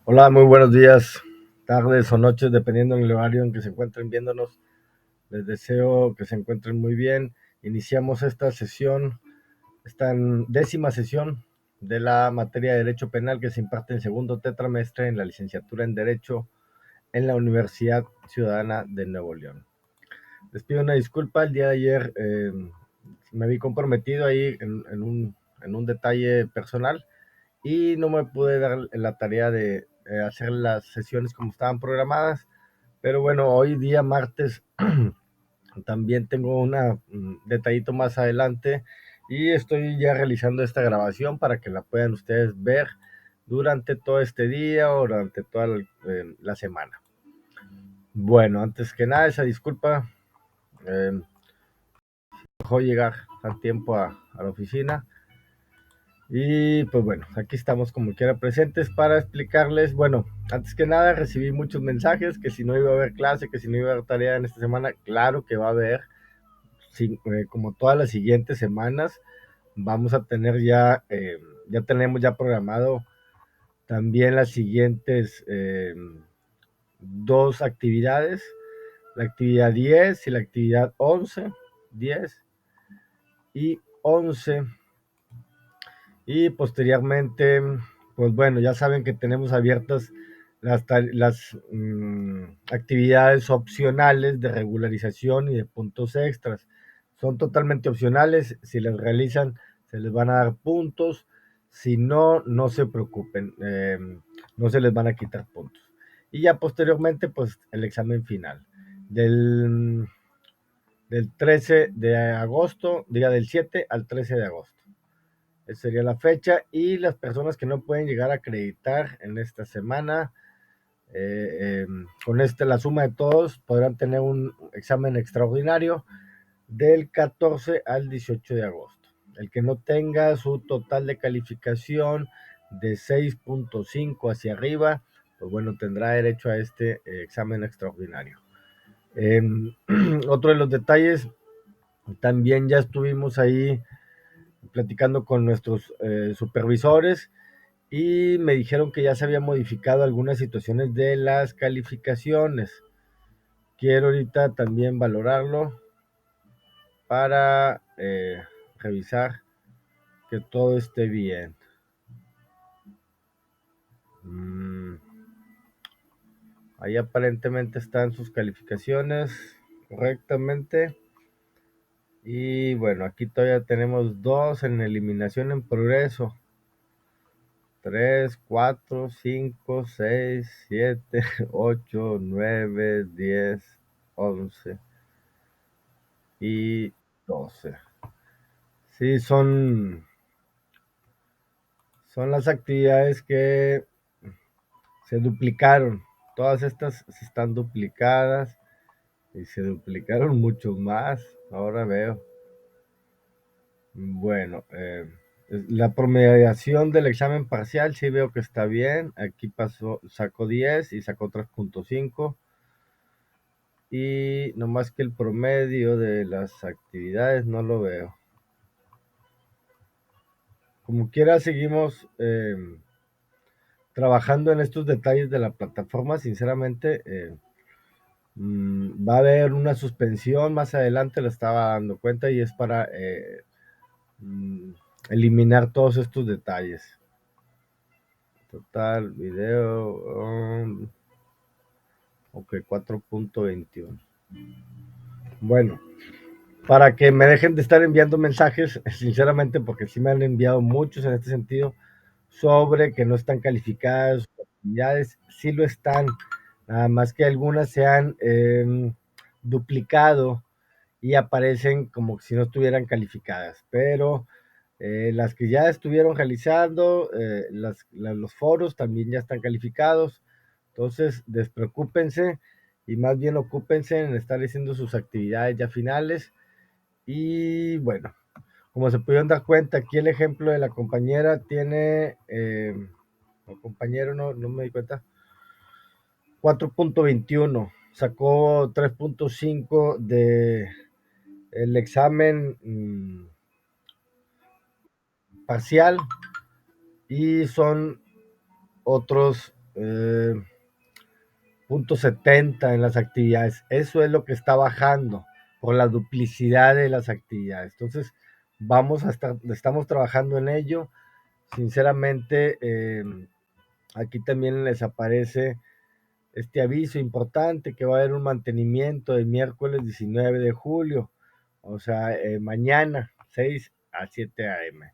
Hola, muy buenos días, tardes o noches, dependiendo del horario en que se encuentren viéndonos. Les deseo que se encuentren muy bien. Iniciamos esta sesión, esta décima sesión de la materia de Derecho Penal que se imparte en segundo tetramestre en la licenciatura en Derecho en la Universidad Ciudadana de Nuevo León. Les pido una disculpa, el día de ayer me vi comprometido ahí en un detalle personal y no me pude dar la tarea de hacer las sesiones como estaban programadas, pero bueno, hoy día martes también tengo un detallito más adelante y estoy ya realizando esta grabación para que la puedan ustedes ver durante todo este día o durante toda la semana. Bueno, antes que nada, esa disculpa, eh, dejó llegar a tiempo a la oficina. Y pues bueno, aquí estamos como quiera presentes para explicarles. Bueno, antes que nada recibí muchos mensajes que si no iba a haber clase, que si no iba a haber tarea en esta semana. Claro que va a haber, como todas las siguientes semanas, vamos a tener ya tenemos ya programado también las siguientes dos actividades, la actividad 10 y la actividad 11, 10 y 11. Y posteriormente, pues bueno, ya saben que tenemos abiertas las actividades opcionales de regularización y de puntos extras. Son totalmente opcionales, si las realizan se les van a dar puntos, si no, no se preocupen, no se les van a quitar puntos. Y ya posteriormente, pues el examen final del, del 13 de agosto, diga del 7 al 13 de agosto. Esa sería la fecha y las personas que no pueden llegar a acreditar en esta semana, con la suma de todos podrán tener un examen extraordinario del 14 al 18 de agosto. El que no tenga su total de calificación de 6.5 hacia arriba, pues bueno, tendrá derecho a este examen extraordinario. Eh, Otro de los detalles, también ya estuvimos ahí platicando con nuestros supervisores y me dijeron que ya se había modificado algunas situaciones de las calificaciones. Quiero ahorita también valorarlo para revisar que todo esté bien. Mm, Ahí aparentemente están sus calificaciones correctamente. Y bueno, aquí todavía tenemos dos en eliminación en progreso. 3, 4, 5, 6, 7, 8, 9, 10, 11 y 12. Sí, son las actividades que se duplicaron. Todas estas están duplicadas y se duplicaron mucho más. Ahora veo. Bueno, la promediación del examen parcial sí veo que está bien. Aquí sacó 10 y sacó 3.5. Y nomás que el promedio de las actividades no lo veo. Como quiera, seguimos trabajando en estos detalles de la plataforma. Sinceramente, va a haber una suspensión más adelante, lo estaba dando cuenta, y es para mm, eliminar todos estos detalles. Total, video, ok, 4.21. Bueno, para que me dejen de estar enviando mensajes, sinceramente, porque sí me han enviado muchos en este sentido, sobre que no están calificadas sus actividades, sí lo están, nada más que algunas se han duplicado y aparecen como si no estuvieran calificadas, pero las que ya estuvieron realizando, los foros también ya están calificados, entonces despreocúpense y más bien ocúpense en estar haciendo sus actividades ya finales. Y bueno, como se pudieron dar cuenta, aquí el ejemplo de la compañera tiene, o compañero, no me di cuenta, 4.21, sacó 3.5 de el examen parcial y son otros eh, punto 70 en las actividades. Eso es lo que está bajando por la duplicidad de las actividades. Entonces, estamos trabajando en ello. Sinceramente, aquí también les aparece este aviso importante que va a haber un mantenimiento el miércoles 19 de julio, o sea, mañana, 6 a 7 a.m.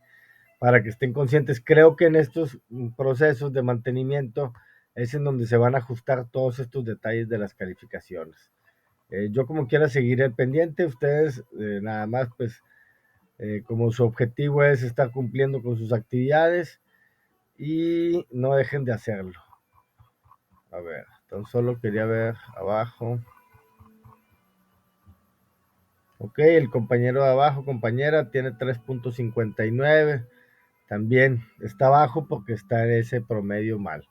Para que estén conscientes, creo que en estos procesos de mantenimiento es en donde se van a ajustar todos estos detalles de las calificaciones. Yo como quiera seguiré el pendiente, ustedes nada más pues como su objetivo es estar cumpliendo con sus actividades y no dejen de hacerlo. A ver, tan solo quería ver abajo. Ok, el compañero de abajo, compañera, tiene 3.59. También está bajo porque está en ese promedio mal.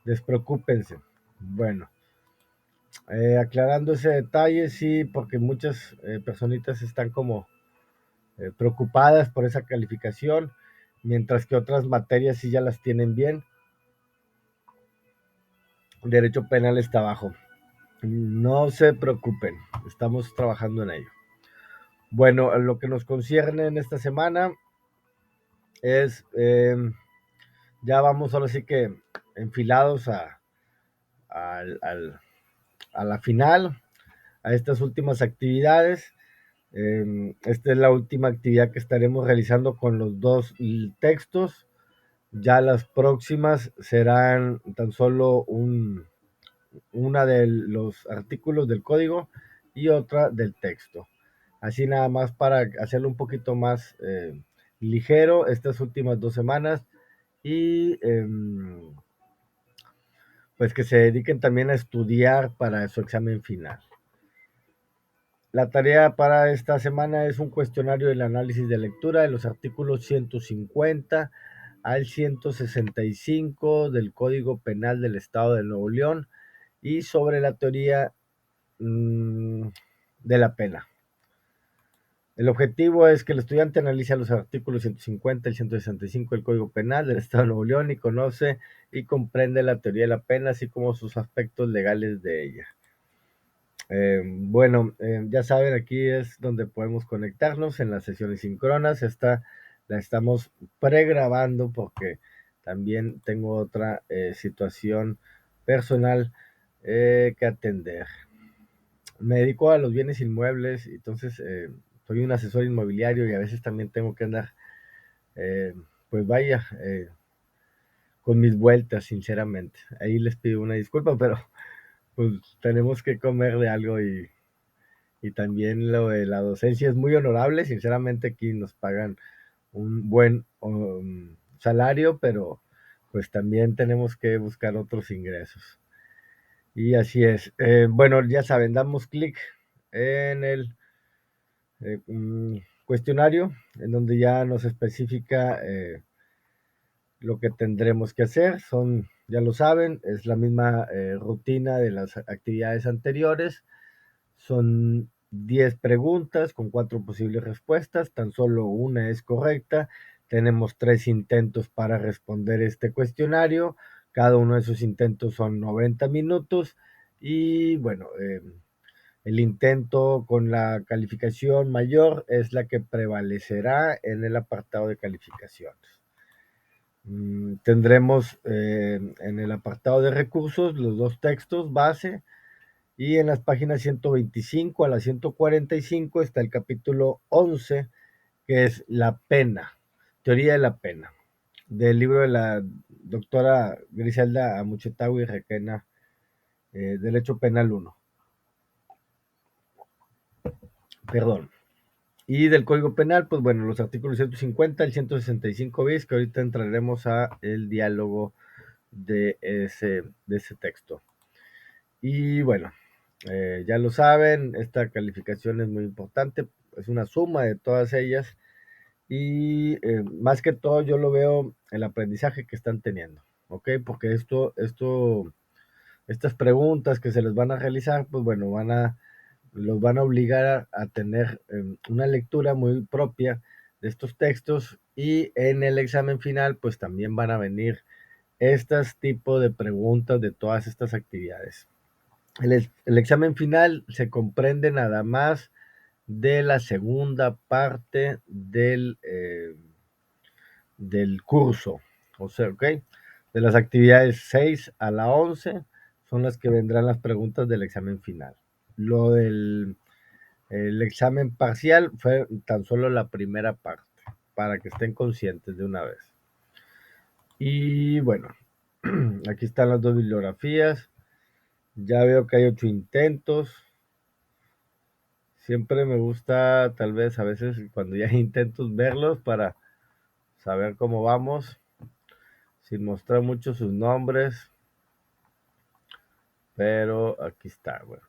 Despreocúpense. Bueno, aclarando ese detalle, sí, porque muchas personitas están como preocupadas por esa calificación, mientras que otras materias sí ya las tienen bien. Derecho penal está bajo. No se preocupen, estamos trabajando en ello. Bueno, lo que nos concierne en esta semana es, ya vamos ahora sí que enfilados al, a la final, a estas últimas actividades. Esta es la última actividad que estaremos realizando con los dos textos. Ya las próximas serán tan solo una de los artículos del código y otra del texto. Así nada más para hacerlo un poquito más ligero estas últimas 2 semanas y pues que se dediquen también a estudiar para su examen final. La tarea para esta semana es un cuestionario del análisis de lectura de los artículos 150 al 165 del Código Penal del Estado de Nuevo León y sobre la teoría de la pena. El objetivo es que el estudiante analice los artículos 150 y 165 del Código Penal del Estado de Nuevo León y conoce y comprende la teoría de la pena, así como sus aspectos legales de ella. Bueno, ya saben, aquí es donde podemos conectarnos en las sesiones síncronas. Esta la estamos pregrabando porque también tengo otra situación personal que atender. Me dedico a los bienes inmuebles, entonces soy un asesor inmobiliario y a veces también tengo que andar, pues vaya, con mis vueltas, sinceramente. Ahí les pido una disculpa, pero pues tenemos que comer de algo y también lo de la docencia es muy honorable. Sinceramente aquí nos pagan un buen salario, pero pues también tenemos que buscar otros ingresos. Y así es. Bueno, ya saben, damos clic en el cuestionario, en donde ya nos especifica lo que tendremos que hacer. Son, ya lo saben, es la misma rutina de las actividades anteriores. Son 10 preguntas con 4 posibles respuestas, tan solo una es correcta. Tenemos 3 intentos para responder este cuestionario. Cada uno de esos intentos son 90 minutos y bueno, el intento con la calificación mayor es la que prevalecerá en el apartado de calificaciones. Tendremos en el apartado de recursos los dos textos base y en las páginas 125 a la 145 está el capítulo 11, que es la pena, teoría de la pena, del libro de la doctora Griselda Amuchetawi Requena, Derecho Penal 1. Perdón. Y del Código Penal, pues bueno, los artículos 150 y 165 bis, que ahorita entraremos a el diálogo de ese texto. Y bueno, ya lo saben, esta calificación es muy importante, es una suma de todas ellas y más que todo yo lo veo el aprendizaje que están teniendo, ¿ok? Porque estas preguntas que se les van a realizar, pues bueno, los van a obligar a tener una lectura muy propia de estos textos y en el examen final, pues también van a venir estos tipos de preguntas de todas estas actividades. El examen final se comprende nada más de la segunda parte del curso. O sea, ¿ok? De las actividades 6 a la 11 son las que vendrán las preguntas del examen final. Lo del el examen parcial fue tan solo la primera parte, para que estén conscientes de una vez. Y bueno, aquí están las dos bibliografías. Ya veo que hay 8 intentos. Siempre me gusta, tal vez a veces cuando ya hay intentos, verlos para saber cómo vamos, sin mostrar mucho sus nombres, pero aquí está, bueno.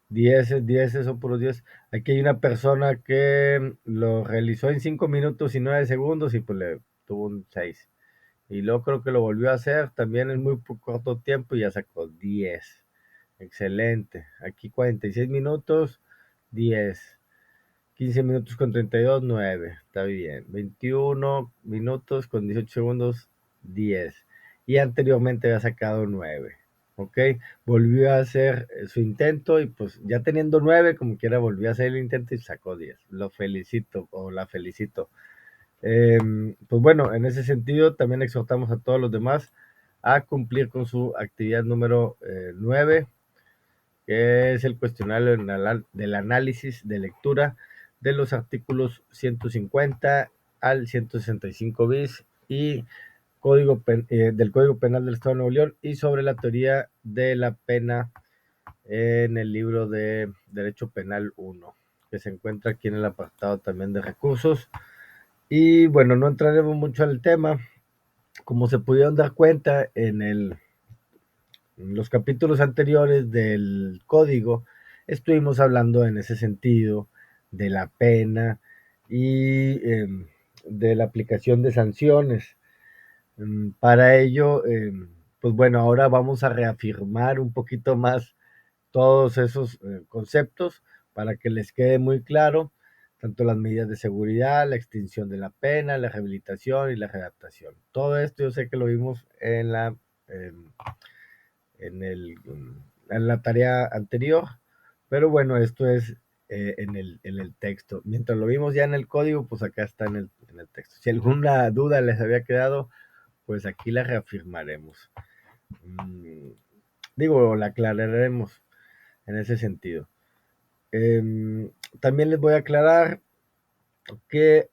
10 son puros 10. Aquí hay una persona que lo realizó en 5 minutos y 9 segundos y pues le tuvo un 6. Y luego creo que lo volvió a hacer también en muy corto tiempo y ya sacó 10. Excelente. Aquí 46 minutos, 10. 15 minutos con 32, 9. Está bien. 21 minutos con 18 segundos, 10. Y anteriormente había sacado 9. ¿Ok? Volvió a hacer su intento y pues ya teniendo 9, como quiera, volvió a hacer el intento y sacó 10. Lo felicito o la felicito. Pues bueno, en ese sentido también exhortamos a todos los demás a cumplir con su actividad número 9, que es el cuestionario del análisis de lectura de los artículos 150 al 165 bis y del Código Penal del Estado de Nuevo León y sobre la teoría de la pena en el libro de Derecho Penal 1, que se encuentra aquí en el apartado también de recursos. Y bueno, no entraremos mucho al tema. Como se pudieron dar cuenta en los capítulos anteriores del código, estuvimos hablando en ese sentido de la pena y de la aplicación de sanciones. Para ello, pues bueno, ahora vamos a reafirmar un poquito más todos esos conceptos para que les quede muy claro tanto las medidas de seguridad, la extinción de la pena, la rehabilitación y la readaptación. Todo esto yo sé que lo vimos en, en la tarea anterior, pero esto es en el texto. Mientras lo vimos ya en el código, pues acá está en el texto. Si alguna duda les había quedado, pues aquí la reafirmaremos. Mm, Digo, la aclararemos en ese sentido. También les voy a aclarar que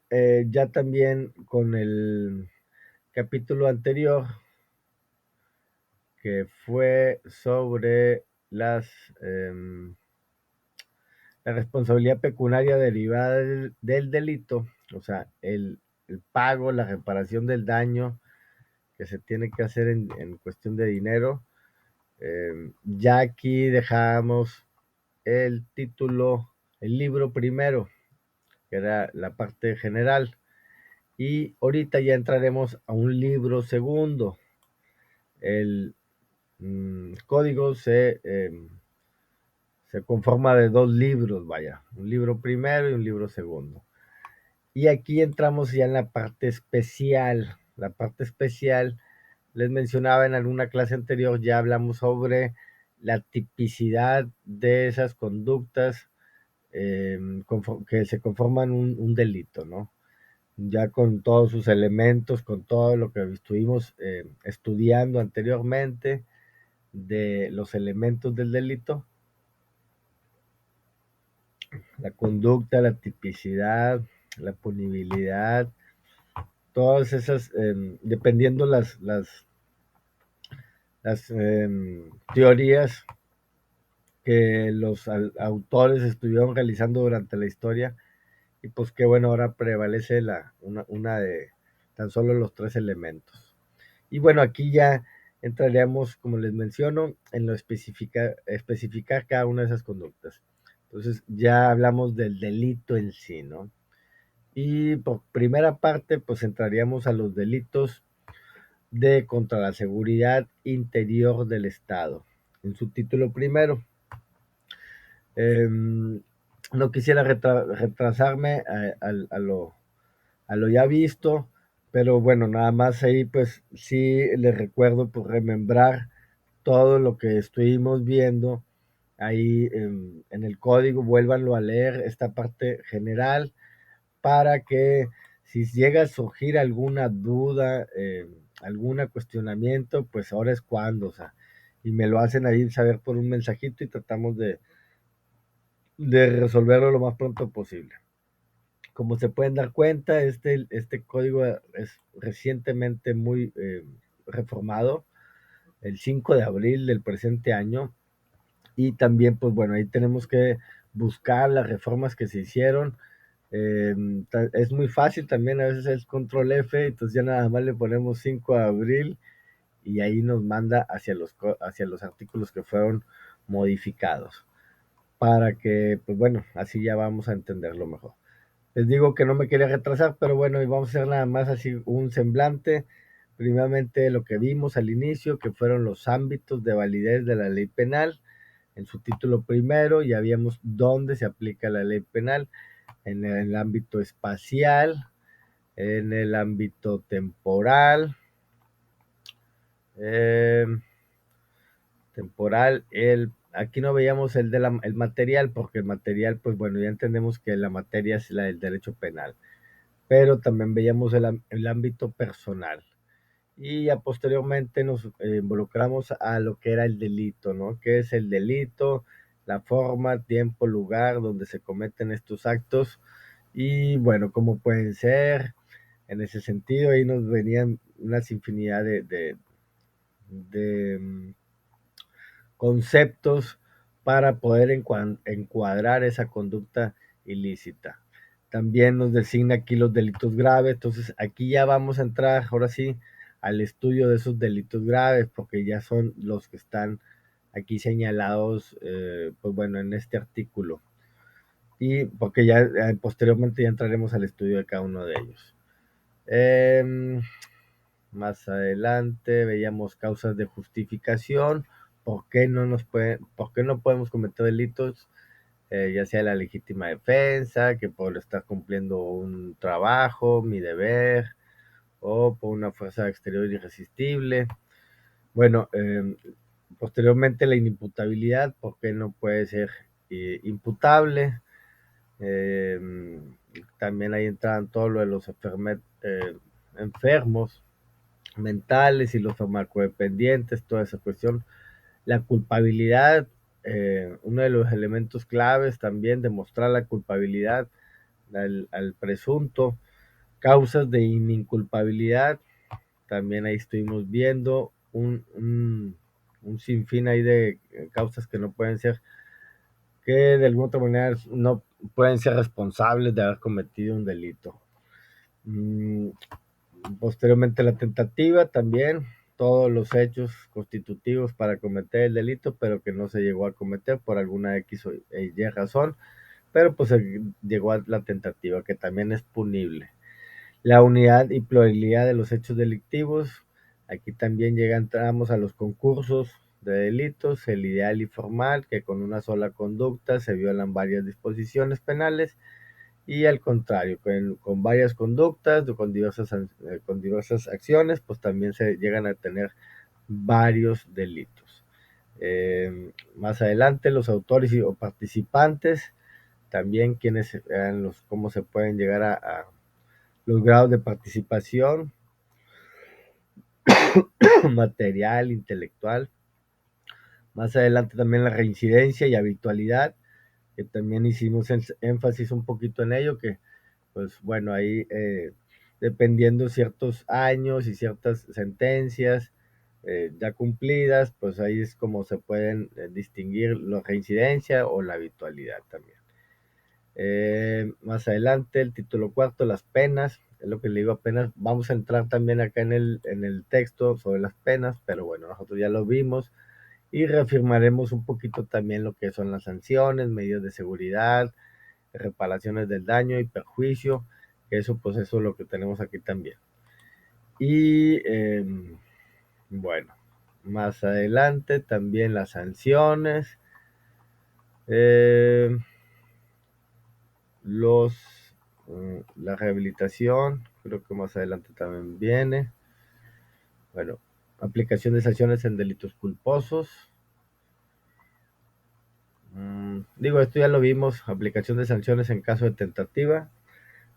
ya también con el capítulo anterior, que fue sobre la responsabilidad pecuniaria derivada del delito, o sea, el pago, la reparación del daño que se tiene que hacer en cuestión de dinero. Ya aquí dejamos el título, el libro primero, que era la parte general. Y ahorita ya entraremos a un libro segundo. El código se conforma de dos libros, vaya, un libro primero y un libro segundo. Y aquí entramos ya en la parte especial. La parte especial, les mencionaba en alguna clase anterior, ya hablamos sobre la tipicidad de esas conductas que se conforman un delito, ¿no? Ya con todos sus elementos, con todo lo que estuvimos estudiando anteriormente de los elementos del delito, la conducta, la tipicidad, la punibilidad, todas esas, dependiendo las teorías que los autores estuvieron realizando durante la historia, y pues qué bueno, ahora prevalece una de tan solo los tres elementos. Y bueno, aquí ya entraríamos, como les menciono, en lo especificar cada una de esas conductas. Entonces ya hablamos del delito en sí, ¿no? Y por primera parte, pues entraríamos a los delitos de contra la seguridad interior del Estado, en su título primero. No quisiera retrasarme a lo ya visto, Pero bueno, nada más ahí pues sí les recuerdo pues remembrar todo lo que estuvimos viendo ahí en el código, vuélvanlo a leer esta parte general para que si llega a surgir alguna duda, algún cuestionamiento, pues ahora es cuando, o sea, y me lo hacen ahí saber por un mensajito y tratamos de resolverlo lo más pronto posible. Como se pueden dar cuenta, este código es recientemente muy reformado, el 5 de abril del presente año, y también, pues bueno, ahí tenemos que buscar las reformas que se hicieron. Es muy fácil también, a veces es control F, entonces ya nada más le ponemos 5 de abril y ahí nos manda hacia los artículos que fueron modificados, para que, pues bueno, así ya vamos a entenderlo mejor. Les digo que no me quería retrasar, pero bueno, y vamos a hacer nada más así un semblante. Primeramente lo que vimos al inicio, que fueron los ámbitos de validez de la ley penal. En su título primero ya vimos dónde se aplica la ley penal, en el ámbito espacial, en el ámbito temporal, eh, aquí no veíamos el material, porque el material, pues bueno, ya entendemos que la materia es la del derecho penal, pero también veíamos el ámbito personal. Y ya posteriormente nos involucramos a lo que era el delito, ¿no? ¿Qué es el delito? La forma, tiempo, lugar donde se cometen estos actos y bueno, cómo pueden ser. En ese sentido, ahí nos venían una infinidad de conceptos para poder encuadrar esa conducta ilícita. También nos designa aquí los delitos graves, entonces aquí ya vamos a entrar ahora sí al estudio de esos delitos graves, porque ya son los que están aquí señalados, pues bueno, en este artículo. Y porque ya posteriormente ya entraremos al estudio de cada uno de ellos. Eh, Más adelante veíamos causas de justificación, por qué no podemos cometer delitos, ya sea la legítima defensa, que por estar cumpliendo un trabajo, mi deber, o por una fuerza exterior irresistible. Bueno, posteriormente la inimputabilidad, por qué no puede ser imputable. Eh, También ahí entraban todo lo de los enfermos mentales y los farmacodependientes, toda esa cuestión. La culpabilidad, uno de los elementos claves también, demostrar la culpabilidad al presunto. Causas de ininculpabilidad, también ahí estuvimos viendo un sinfín ahí de causas que no pueden ser, que de alguna otra manera no pueden ser responsables de haber cometido un delito. Mm, Posteriormente la tentativa también, todos los hechos constitutivos para cometer el delito, pero que no se llegó a cometer por alguna X o Y razón, pero pues se llegó a la tentativa, que también es punible. La unidad y pluralidad de los hechos delictivos, aquí también entramos a los concursos de delitos, el ideal y formal, que con una sola conducta se violan varias disposiciones penales, y al contrario, con varias conductas, con diversas acciones, pues también se llegan a tener varios delitos. Más adelante, los autores o participantes, también quienes eran cómo se pueden llegar a los grados de participación, material, intelectual. Más adelante también la reincidencia y habitualidad, que también hicimos énfasis un poquito en ello, que pues bueno, ahí dependiendo ciertos años y ciertas sentencias ya cumplidas, pues ahí es como se pueden distinguir la reincidencia o la habitualidad también. Más adelante, el título cuarto, las penas, es lo que le digo apenas, vamos a entrar también acá en el texto sobre las penas, pero bueno, nosotros ya lo vimos y reafirmaremos un poquito también lo que son las sanciones, medidas de seguridad, reparaciones del daño y perjuicio, que eso pues eso es lo que tenemos aquí también. Y bueno, más adelante también las sanciones, eh, la rehabilitación, creo que más adelante también viene. Bueno, aplicación de sanciones en delitos culposos. Digo, esto ya lo vimos, aplicación de sanciones en caso de tentativa,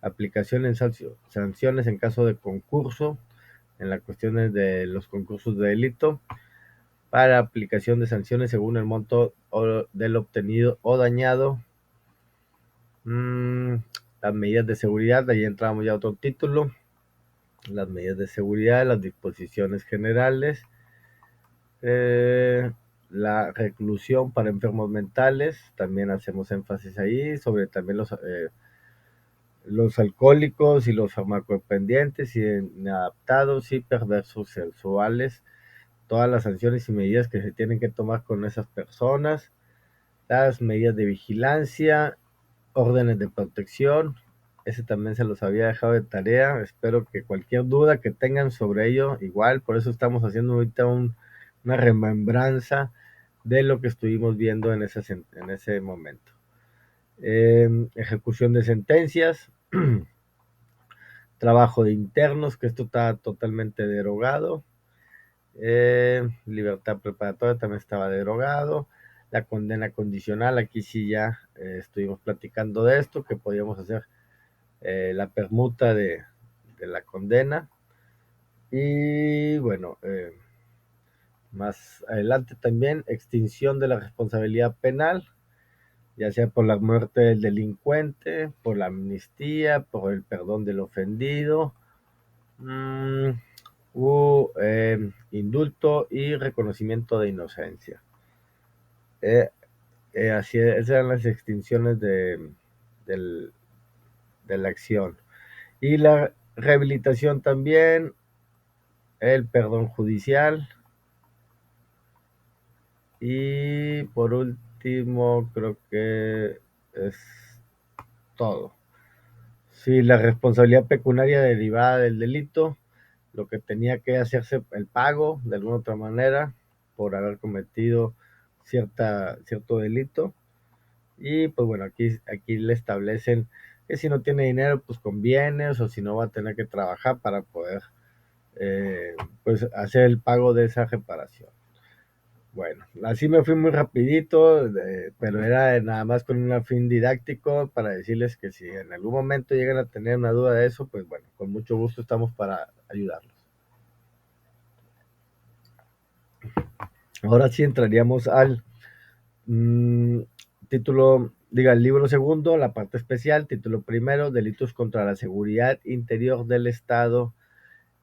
aplicación en sanciones en caso de concurso, en las cuestiones de los concursos de delito, para aplicación de sanciones según el monto del obtenido o dañado. Las medidas de seguridad, ahí entramos ya a otro título, las medidas de seguridad, las disposiciones generales, la reclusión para enfermos mentales, también hacemos énfasis ahí, sobre también los alcohólicos y los farmacodependientes y inadaptados y perversos sexuales, todas las sanciones y medidas que se tienen que tomar con esas personas, las medidas de vigilancia, órdenes de protección, ese también se los había dejado de tarea, espero que cualquier duda que tengan sobre ello, igual, por eso estamos haciendo ahorita una remembranza de lo que estuvimos viendo en ese momento. Ejecución de sentencias, trabajo de internos, que esto está totalmente derogado. Libertad preparatoria también estaba derogado. La condena condicional, aquí sí ya estuvimos platicando de esto, que podíamos hacer la permuta de la condena. Y bueno, más adelante también extinción de la responsabilidad penal, ya sea por la muerte del delincuente, por la amnistía, por el perdón del ofendido, indulto y reconocimiento de inocencia. Así, esas eran las extinciones de la acción. Y la rehabilitación también, el perdón judicial. Y por último, creo que es todo. Sí, la responsabilidad pecuniaria derivada del delito, lo que tenía que hacerse el pago de alguna otra manera por haber cometido cierto delito. Y pues bueno, aquí le establecen que si no tiene dinero, pues conviene, o si no va a tener que trabajar para poder pues hacer el pago de esa reparación. Bueno, así me fui muy rapidito, pero era nada más con un fin didáctico para decirles que si en algún momento llegan a tener una duda de eso, pues bueno, con mucho gusto estamos para ayudarlos. Ahora sí entraríamos al título, diga, el libro segundo, la parte especial, título primero, delitos contra la seguridad interior del Estado,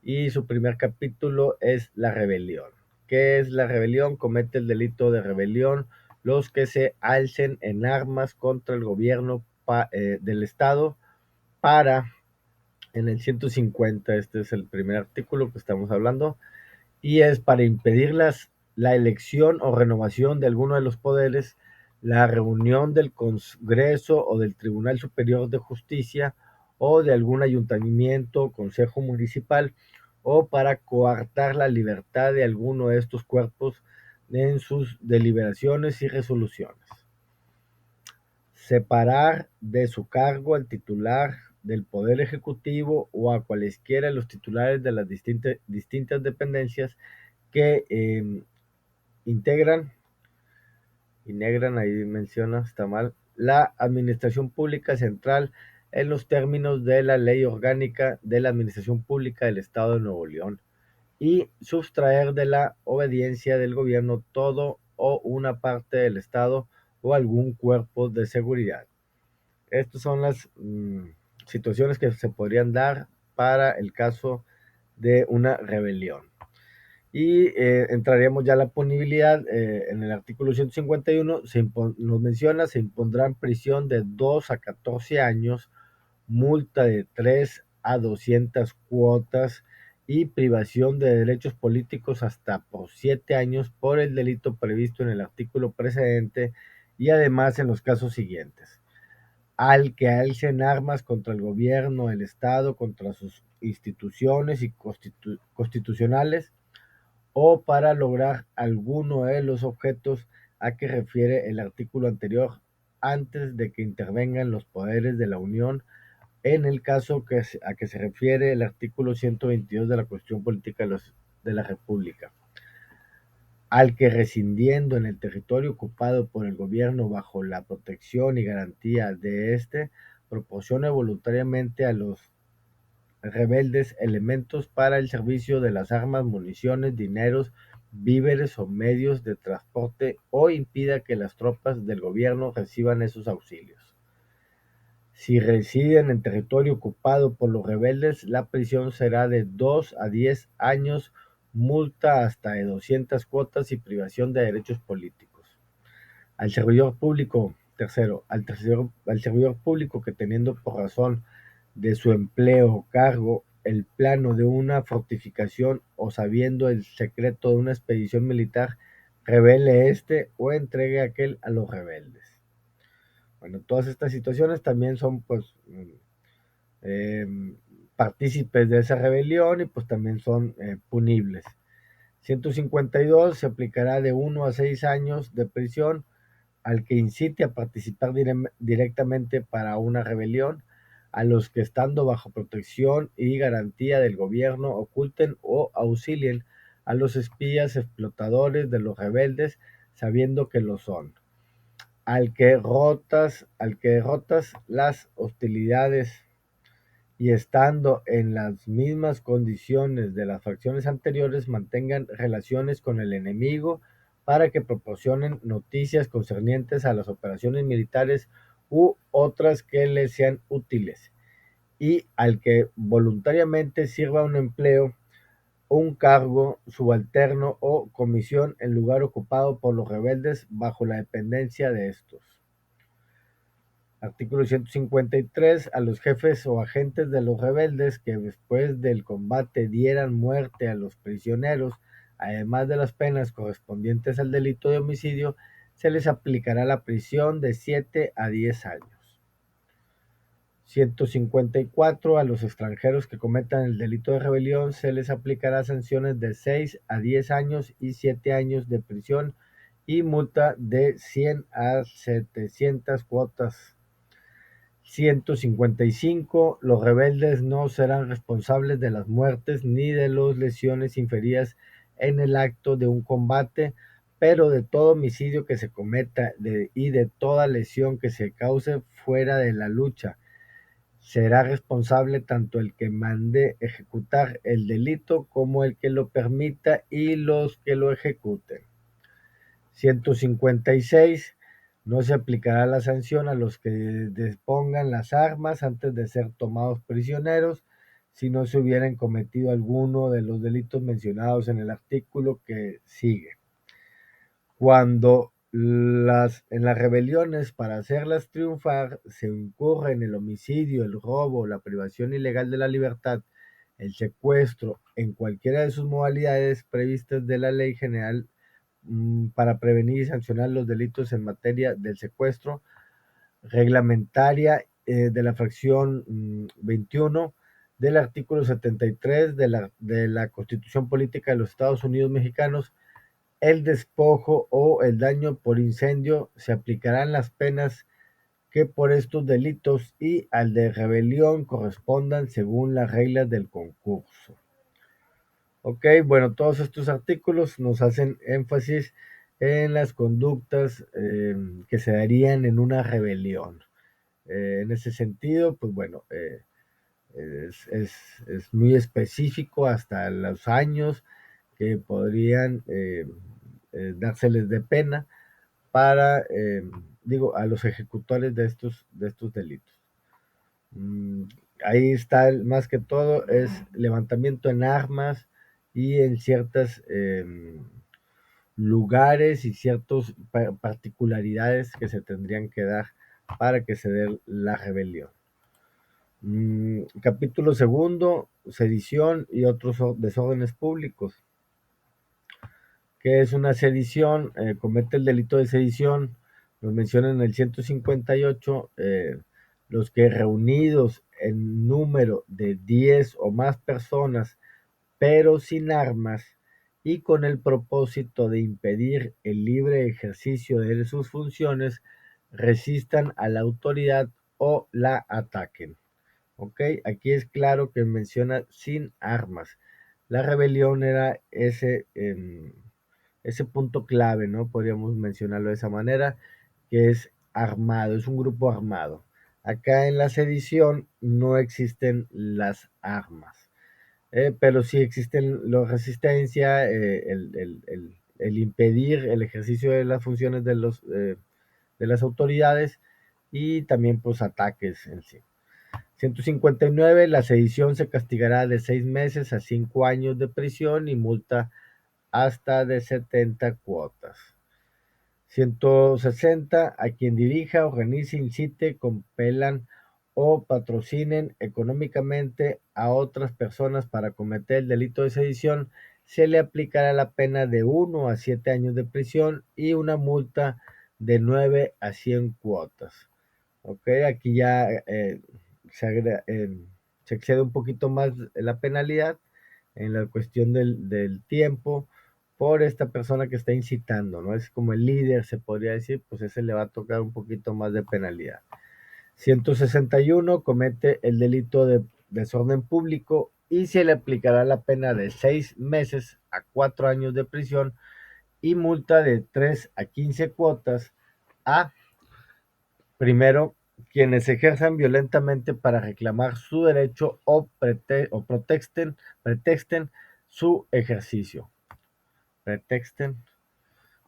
y su primer capítulo es la rebelión. ¿Qué es la rebelión? Comete el delito de rebelión los que se alcen en armas contra el gobierno del Estado para, en el 150, este es el primer artículo que estamos hablando, y es para impedir la elección o renovación de alguno de los poderes, la reunión del Congreso o del Tribunal Superior de Justicia o de algún ayuntamiento o consejo municipal, o para coartar la libertad de alguno de estos cuerpos en sus deliberaciones y resoluciones. Separar de su cargo al titular del Poder Ejecutivo o a cualesquiera de los titulares de las distintas dependencias que integran, ahí menciona, está mal, la Administración Pública Central en los términos de la Ley Orgánica de la Administración Pública del Estado de Nuevo León, y sustraer de la obediencia del gobierno todo o una parte del Estado o algún cuerpo de seguridad. Estas son las situaciones que se podrían dar para el caso de una rebelión. Y entraríamos ya a la punibilidad. En el artículo 151 nos menciona, se impondrán prisión de 2 a 14 años, multa de 3 a 200 cuotas y privación de derechos políticos hasta por 7 años por el delito previsto en el artículo precedente, y además en los casos siguientes: al que alcen armas contra el gobierno del Estado, contra sus instituciones y constitucionales, o para lograr alguno de los objetos a que refiere el artículo anterior, antes de que intervengan los poderes de la Unión en el caso a que se refiere el artículo 122 de la Constitución Política de la República, al que rescindiendo en el territorio ocupado por el gobierno bajo la protección y garantía de éste, proporcione voluntariamente a los rebeldes elementos para el servicio de las armas, municiones, dineros, víveres o medios de transporte o impida que las tropas del gobierno reciban esos auxilios. Si residen en territorio ocupado por los rebeldes, la prisión será de 2 a 10 años, multa hasta de 200 cuotas y privación de derechos políticos. Al servidor público, tercero, al servidor público que teniendo por razón de su empleo o cargo el plano de una fortificación o sabiendo el secreto de una expedición militar, revele este o entregue aquel a los rebeldes. Bueno, todas estas situaciones también son pues eh, partícipes de esa rebelión y pues también son punibles. 152 se aplicará de 1 a 6 años de prisión al que incite a participar directamente para una rebelión, a los que estando bajo protección y garantía del gobierno oculten o auxilien a los espías explotadores de los rebeldes, sabiendo que lo son, al que derrotas las hostilidades y estando en las mismas condiciones de las fracciones anteriores, mantengan relaciones con el enemigo para que proporcionen noticias concernientes a las operaciones militares u otras que les sean útiles, y al que voluntariamente sirva un empleo, un cargo subalterno o comisión en lugar ocupado por los rebeldes bajo la dependencia de estos. Artículo 153. A los jefes o agentes de los rebeldes que después del combate dieran muerte a los prisioneros, además de las penas correspondientes al delito de homicidio, se les aplicará la prisión de 7 a 10 años. 154. A los extranjeros que cometan el delito de rebelión se les aplicará sanciones de 6 a 10 años y 7 años de prisión y multa de 100 a 700 cuotas. 155. Los rebeldes no serán responsables de las muertes ni de las lesiones inferidas en el acto de un combate, pero de todo homicidio que se cometa y de toda lesión que se cause fuera de la lucha. Será responsable tanto el que mande ejecutar el delito como el que lo permita y los que lo ejecuten. 156. No se aplicará la sanción a los que dispongan las armas antes de ser tomados prisioneros, si no se hubieran cometido alguno de los delitos mencionados en el artículo que sigue. Cuando en las rebeliones para hacerlas triunfar se incurre en el homicidio, el robo, la privación ilegal de la libertad, el secuestro, en cualquiera de sus modalidades previstas de la Ley General para prevenir y sancionar los delitos en materia del secuestro, reglamentaria de la fracción 21 del artículo 73 de la Constitución Política de los Estados Unidos Mexicanos, el despojo o el daño por incendio, se aplicarán las penas que por estos delitos y al de rebelión correspondan según las reglas del concurso. Ok, bueno, todos estos artículos nos hacen énfasis en las conductas que se darían en una rebelión. En ese sentido, pues bueno, es muy específico hasta los años que podrían dárseles de pena para, digo, a los ejecutores de estos delitos. Ahí está, más que todo, es levantamiento en armas y en ciertos lugares y ciertas particularidades que se tendrían que dar para que se dé la rebelión. Capítulo segundo, sedición y otros desórdenes públicos. ¿Qué es una sedición? Comete el delito de sedición, nos menciona en el 158, los que reunidos en número de 10 o más personas, pero sin armas, y con el propósito de impedir el libre ejercicio de sus funciones, resistan a la autoridad o la ataquen. ¿ok? Aquí es claro que menciona sin armas. La rebelión era ese punto clave, ¿no? Podríamos mencionarlo de esa manera, que es armado, es un grupo armado. Acá en la sedición no existen las armas, pero sí existen la resistencia, el impedir el ejercicio de las funciones de las autoridades y también pues ataques en sí. 159. La sedición se castigará de 6 meses a 5 años de prisión y multa hasta de 70 cuotas. 160. A quien dirija, organice, incite, compelan o patrocinen económicamente a otras personas para cometer el delito de sedición, se le aplicará la pena de 1 a 7 años de prisión y una multa de 9 a 100 cuotas. Ok, aquí ya se, se excede un poquito más la penalidad en la cuestión del tiempo por esta persona que está incitando, ¿no? Es como el líder, se podría decir, pues ese le va a tocar un poquito más de penalidad. 161. Comete el delito de desorden público y se le aplicará la pena de 6 meses a 4 años de prisión y multa de 3 a 15 cuotas a, primero, quienes ejerzan violentamente para reclamar su derecho o pretexten su ejercicio. Pretexten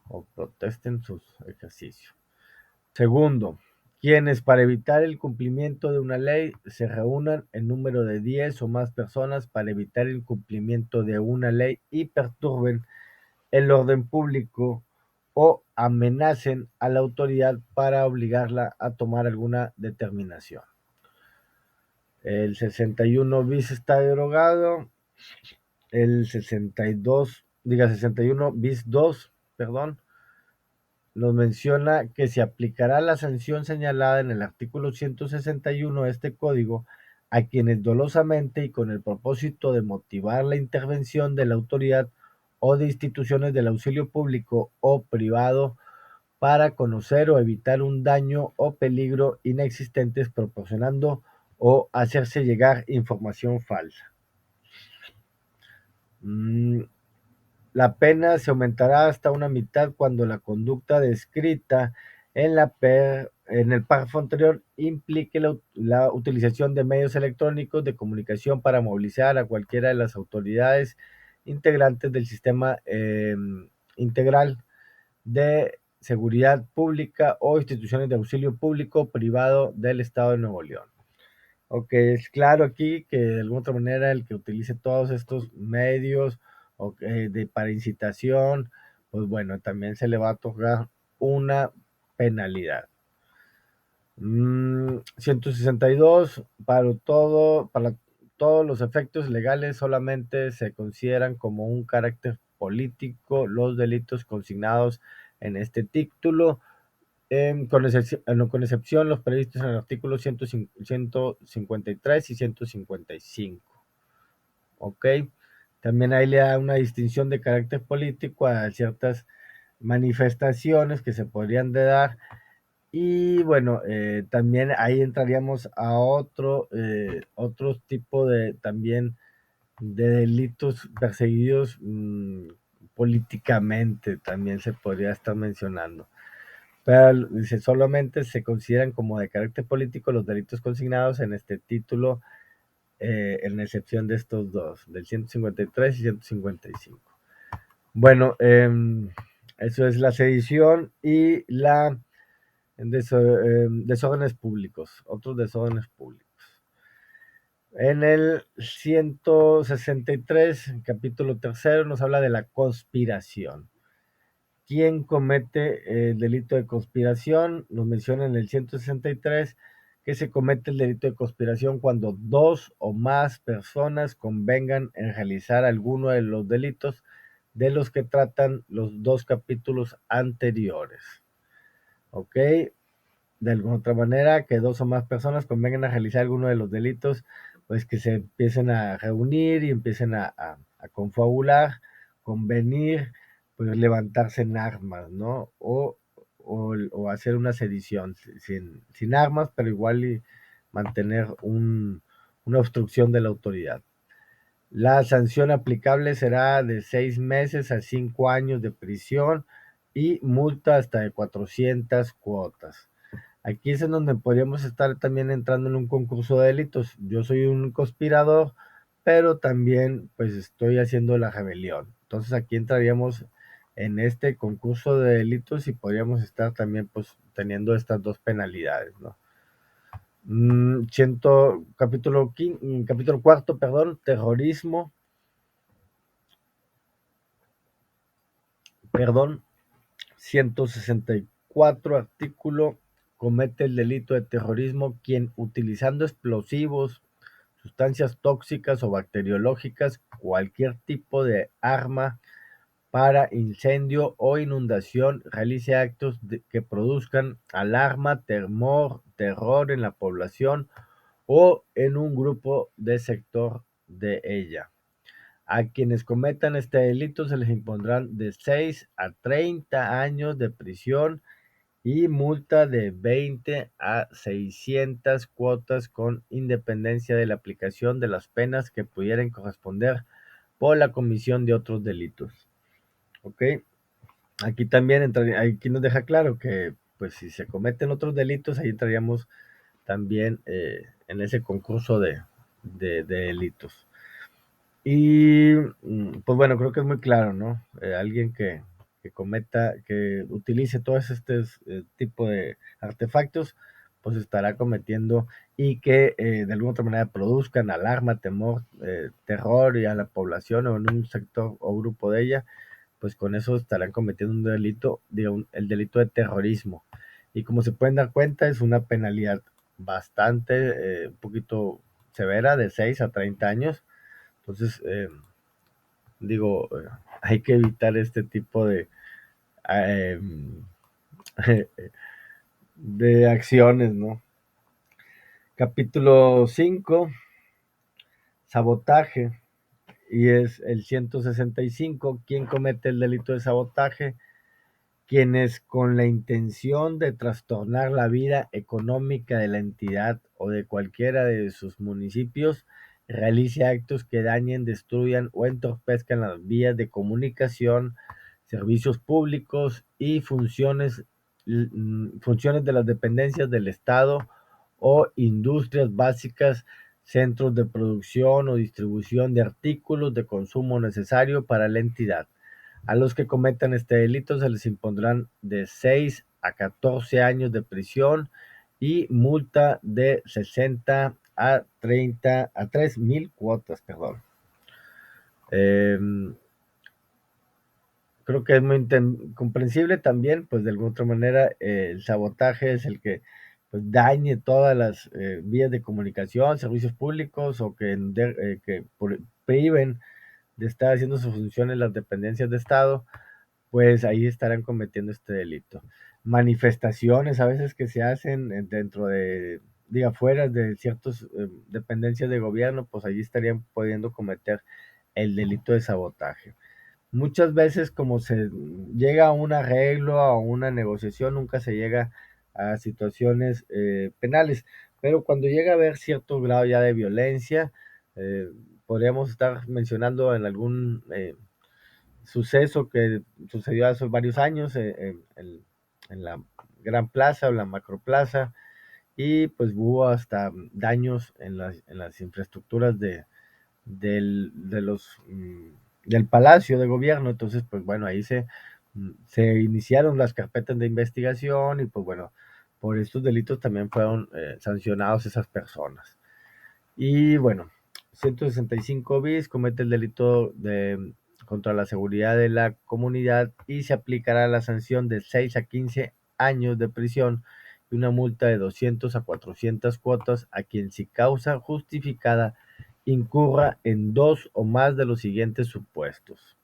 o protesten sus ejercicios. Segundo, quienes para evitar el cumplimiento de una ley se reúnan en número de 10 o más personas para evitar el cumplimiento de una ley y perturben el orden público o amenacen a la autoridad para obligarla a tomar alguna determinación. El 61 bis está derogado. El 61 bis 2, perdón, nos menciona que se aplicará la sanción señalada en el artículo 161 de este código a quienes dolosamente y con el propósito de motivar la intervención de la autoridad o de instituciones del auxilio público o privado para conocer o evitar un daño o peligro inexistentes proporcionando o hacerse llegar información falsa. La pena se aumentará hasta una mitad cuando la conducta descrita en el párrafo anterior implique la utilización de medios electrónicos de comunicación para movilizar a cualquiera de las autoridades integrantes del sistema integral de seguridad pública o instituciones de auxilio público privado del Estado de Nuevo León. Ok, es claro aquí que de alguna otra manera el que utilice todos estos medios para incitación, pues bueno, también se le va a otorgar una penalidad. 162. Para todos los efectos legales solamente se consideran como un carácter político los delitos consignados en este título, con excepción los previstos en el artículo 153 y 155. ¿Ok? También ahí le da una distinción de carácter político a ciertas manifestaciones que se podrían de dar. Y bueno, también ahí entraríamos a otro tipo de también de delitos perseguidos políticamente, también se podría estar mencionando. Pero dice, solamente se consideran como de carácter político los delitos consignados en este título, en excepción de estos dos, del 153 y 155. Bueno, eso es la sedición y la desórdenes públicos, otros desórdenes públicos. En el 163, capítulo tercero, nos habla de la conspiración. ¿Quién comete el delito de conspiración? Nos menciona en el 163 que se comete el delito de conspiración cuando dos o más personas convengan en realizar alguno de los delitos de los que tratan los dos capítulos anteriores. ¿Ok? De alguna otra manera, que dos o más personas convengan a realizar alguno de los delitos, pues que se empiecen a reunir y empiecen a confabular, convenir, pues levantarse en armas, ¿no? O hacer una sedición sin armas, pero igual y mantener una obstrucción de la autoridad. La sanción aplicable será de 6 meses a 5 años de prisión y multa hasta de 400 cuotas. Aquí es en donde podríamos estar también entrando en un concurso de delitos. Yo soy un conspirador, pero también pues estoy haciendo la rebelión. Entonces aquí entraríamos en este concurso de delitos y podríamos estar también pues teniendo estas dos penalidades, ¿no? Capítulo cuarto, perdón, terrorismo, perdón, 164 artículo, comete el delito de terrorismo quien utilizando explosivos, sustancias tóxicas o bacteriológicas, cualquier tipo de arma para incendio o inundación, realice actos que produzcan alarma, temor, terror en la población o en un grupo de sector de ella. A quienes cometan este delito se les impondrán de 6 a 30 años de prisión y multa de 20 a 600 cuotas con independencia de la aplicación de las penas que pudieran corresponder por la comisión de otros delitos. ¿Ok? Aquí también aquí nos deja claro que pues si se cometen otros delitos, ahí entraríamos también en ese concurso de delitos. Y pues bueno, creo que es muy claro, ¿no? Alguien que utilice todos estos tipos de artefactos, pues estará cometiendo y que de alguna otra manera produzcan alarma, temor, terror y a la población o en un sector o grupo de ella, pues con eso estarán cometiendo un delito, digo, el delito de terrorismo. Y como se pueden dar cuenta, es una penalidad bastante, un poquito severa, de 6 a 30 años. Entonces, digo, hay que evitar este tipo eh, de acciones, ¿no? Capítulo 5, sabotaje, y es el 165, ¿quién comete el delito de sabotaje? Quienes con la intención de trastornar la vida económica de la entidad o de cualquiera de sus municipios realice actos que dañen, destruyan o entorpezcan las vías de comunicación, servicios públicos y funciones de las dependencias del Estado o industrias básicas, centros de producción o distribución de artículos de consumo necesario para la entidad. A los que cometan este delito se les impondrán de 6 a 14 años de prisión y multa de 60 a 30 a 3,000 cuotas, perdón. Creo que es muy comprensible también, pues de alguna otra manera el sabotaje es el que pues, dañe todas las vías de comunicación, servicios públicos o que priven de estar haciendo sus funciones las dependencias de Estado, pues ahí estarán cometiendo este delito. Manifestaciones a veces que se hacen dentro de, diga, fuera de ciertas dependencias de gobierno, pues ahí estarían pudiendo cometer el delito de sabotaje. Muchas veces como se llega a un arreglo, a una negociación, nunca se llega a situaciones penales, pero cuando llega a haber cierto grado ya de violencia, eh, podríamos estar mencionando en algún suceso que sucedió hace varios años en la Gran Plaza o la Macroplaza, y pues hubo hasta daños en las infraestructuras de los del Palacio de Gobierno. Entonces pues bueno, ahí se iniciaron las carpetas de investigación y pues bueno, por estos delitos también fueron sancionados esas personas. Y bueno, 165 bis comete el delito contra la seguridad de la comunidad y se aplicará la sanción de 6 a 15 años de prisión y una multa de 200 a 400 cuotas a quien si causa justificada incurra en dos o más de los siguientes supuestos: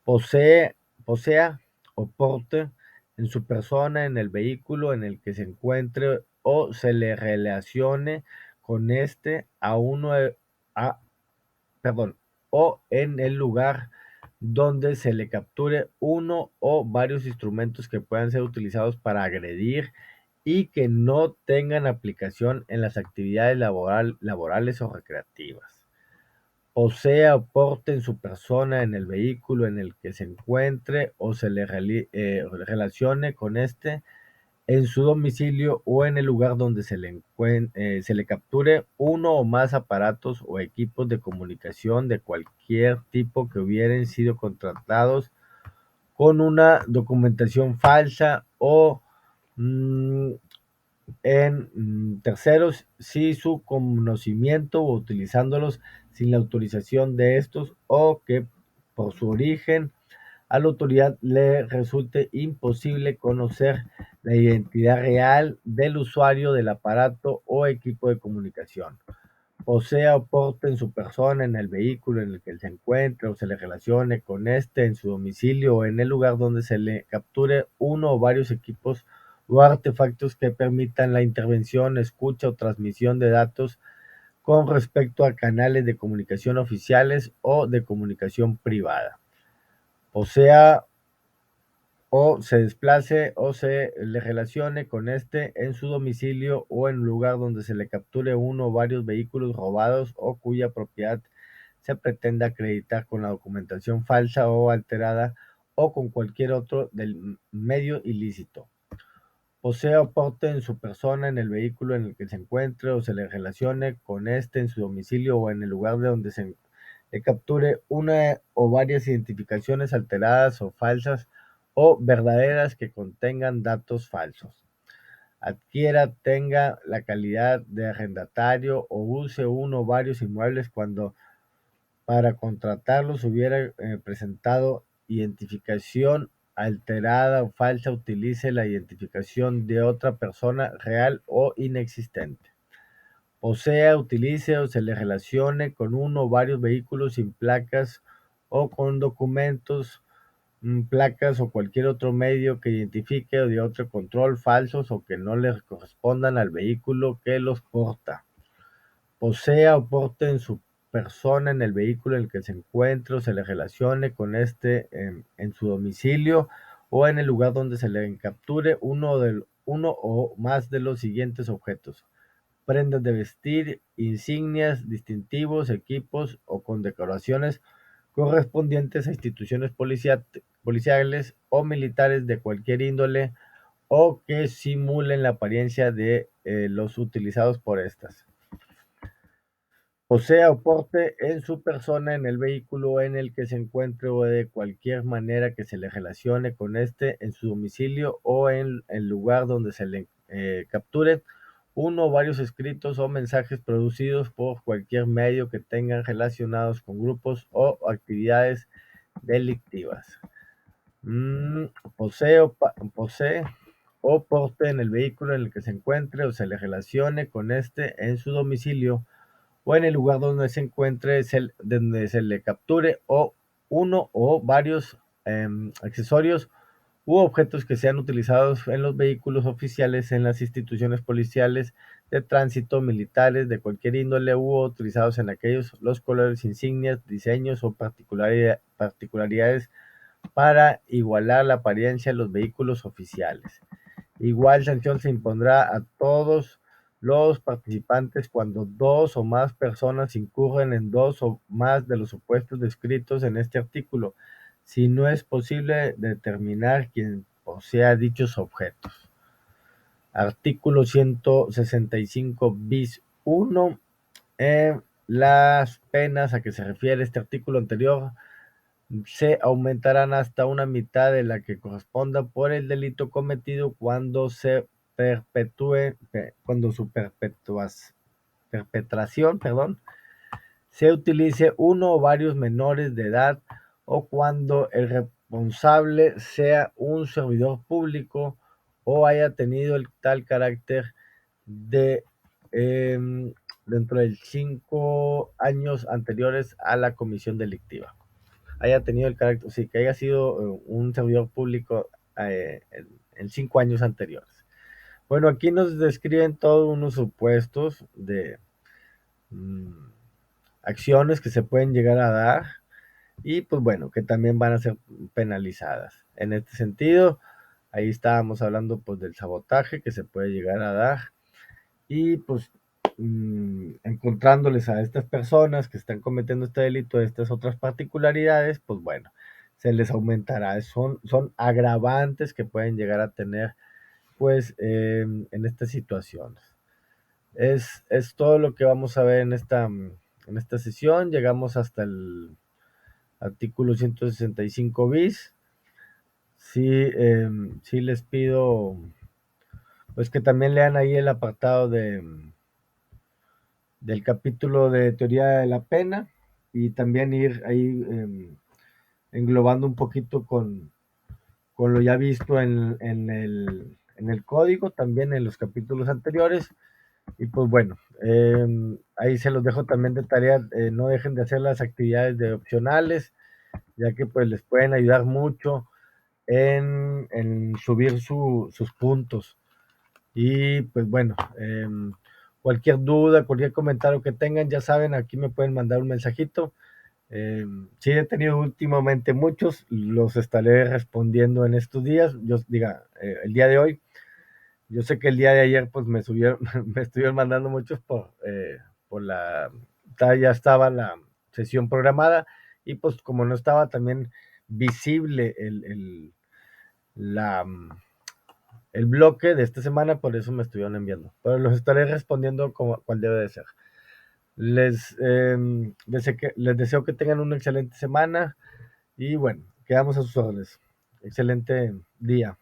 posee, posea o porte en su persona, en el vehículo en el que se encuentre o se le relacione con este a uno a, perdón, o en el lugar donde se le capture uno o varios instrumentos que puedan ser utilizados para agredir, y que no tengan aplicación en las actividades laborales o recreativas. Posea o porte en su persona en el vehículo en el que se encuentre o se le relacione con este en su domicilio o en el lugar donde se le capture uno o más aparatos o equipos de comunicación de cualquier tipo que hubieran sido contratados con una documentación falsa o mm, en terceros si su conocimiento o utilizándolos sin la autorización de estos o que por su origen a la autoridad le resulte imposible conocer la identidad real del usuario del aparato o equipo de comunicación. Posea o porte en su persona en el vehículo en el que se encuentre o se le relacione con este en su domicilio o en el lugar donde se le capture uno o varios equipos o artefactos que permitan la intervención, escucha o transmisión de datos con respecto a canales de comunicación oficiales o de comunicación privada. Posea o se desplace o se le relacione con este en su domicilio o en el lugar donde se le capture uno o varios vehículos robados o cuya propiedad se pretenda acreditar con la documentación falsa o alterada o con cualquier otro del medio ilícito. Posea o porte en su persona en el vehículo en el que se encuentre o se le relacione con este en su domicilio o en el lugar de donde se le capture una o varias identificaciones alteradas o falsas o verdaderas que contengan datos falsos. Adquiera, tenga la calidad de arrendatario o use uno o varios inmuebles cuando para contratarlos hubiera presentado identificación alterada o falsa, utilice la identificación de otra persona real o inexistente. Posea, utilice o se le relacione con uno o varios vehículos sin placas o con documentos, placas o cualquier otro medio que identifique o de otro control falsos o que no le correspondan al vehículo que los porta. Posea o porte en su persona en el vehículo en el que se encuentre o se le relacione con este en su domicilio o en el lugar donde se le capture uno o más de los siguientes objetos: prendas de vestir, insignias, distintivos, equipos o condecoraciones correspondientes a instituciones policiales o militares de cualquier índole o que simulen la apariencia de los utilizados por estas. Posea o porte en su persona en el vehículo en el que se encuentre o de cualquier manera que se le relacione con este en su domicilio o en el lugar donde se le capture uno o varios escritos o mensajes producidos por cualquier medio que tengan relacionados con grupos o actividades delictivas. Mm, posee o porte en el vehículo en el que se encuentre o se le relacione con este en su domicilio o en el lugar donde se encuentre, donde se le capture o uno o varios accesorios u objetos que sean utilizados en los vehículos oficiales, en las instituciones policiales, de tránsito, militares, de cualquier índole u utilizados en aquellos, los colores, insignias, diseños o particularidades para igualar la apariencia de los vehículos oficiales. Igual sanción se impondrá a todos los participantes cuando dos o más personas incurren en dos o más de los supuestos descritos en este artículo, si no es posible determinar quién posea dichos objetos. Artículo 165 bis 1. Las penas a que se refiere este artículo anterior se aumentarán hasta una mitad de la que corresponda por el delito cometido cuando su perpetración, se utilice uno o varios menores de edad o cuando el responsable sea un servidor público o haya tenido el tal carácter de dentro de 5 años anteriores a la comisión delictiva. Haya tenido el carácter, sí, que haya sido un servidor público en 5 años anteriores. Bueno, aquí nos describen todos unos supuestos de acciones que se pueden llegar a dar y pues bueno, que también van a ser penalizadas. En este sentido, Ahí estábamos hablando pues del sabotaje que se puede llegar a dar y pues encontrándoles a estas personas que están cometiendo este delito, estas otras particularidades, pues bueno, se les aumentará. Son agravantes que pueden llegar a tener pues en estas situaciones. Es todo lo que vamos a ver en esta sesión. Llegamos hasta el artículo 165 bis. Sí, sí les pido pues que también lean ahí el apartado del capítulo de teoría de la pena y también ir ahí englobando un poquito con lo ya visto en el código, también en los capítulos anteriores. Y pues bueno, ahí se los dejo también de tarea, no dejen de hacer las actividades de opcionales, ya que pues les pueden ayudar mucho en subir sus puntos. Y pues bueno, cualquier duda, cualquier comentario que tengan, ya saben, aquí me pueden mandar un mensajito. Sí he tenido últimamente muchos, los estaré respondiendo en estos días. Yo diga, el día de hoy, yo sé que el día de ayer pues me subieron, me estuvieron mandando muchos por ya estaba la sesión programada y pues como no estaba también visible la, el bloque de esta semana, por eso me estuvieron enviando. Pero los estaré respondiendo como cual debe de ser. Les deseo que tengan una excelente semana y bueno, quedamos a sus órdenes. Excelente día.